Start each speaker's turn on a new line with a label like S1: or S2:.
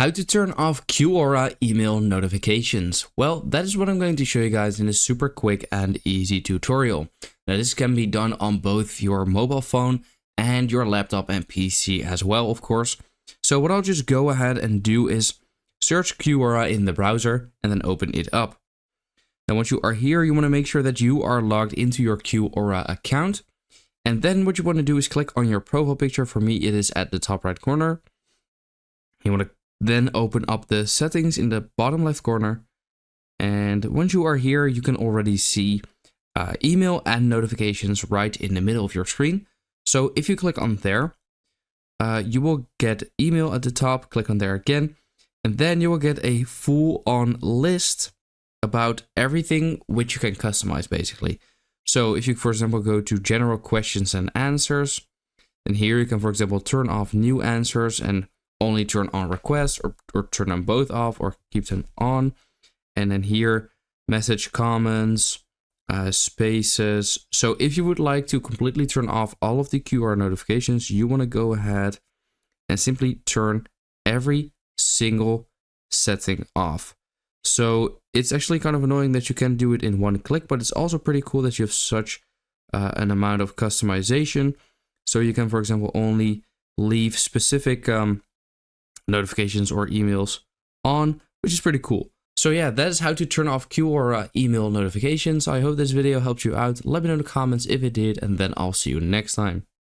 S1: How to turn off Quora email notifications. Well, that is what I'm going to show you guys in a super quick and easy tutorial. Now, this can be done on both your mobile phone and your laptop and PC as well, of course. So what I'll just go ahead and do is search Quora in the browser and then open it up. Now, once you are here, you want to make sure that you are logged into your Quora account. And then what you want to do is click on your profile picture. For me, it is at the top right corner. You want to then open up the settings in the bottom left corner. And once you are here, you can already see email and notifications right in the middle of your screen. So if you click on there, you will get email at the top. Click on there again. And then you will get a full-on list about everything which you can customize basically. So if you, for example, go to general questions and answers, then here you can, for example, turn off new answers and only turn on requests, or turn them both off or keep them on. And then here, message comments, spaces. So if you would like to completely turn off all of the QR notifications, you want to go ahead and simply turn every single setting off. So it's actually kind of annoying that you can do it in one click, but it's also pretty cool that you have such an amount of customization. So you can, for example, only leave specific notifications or emails on, which is pretty cool. So yeah, that is how to turn off Quora email notifications. I hope this video helped you out. Let me know in the comments if it did, and then I'll see you next time.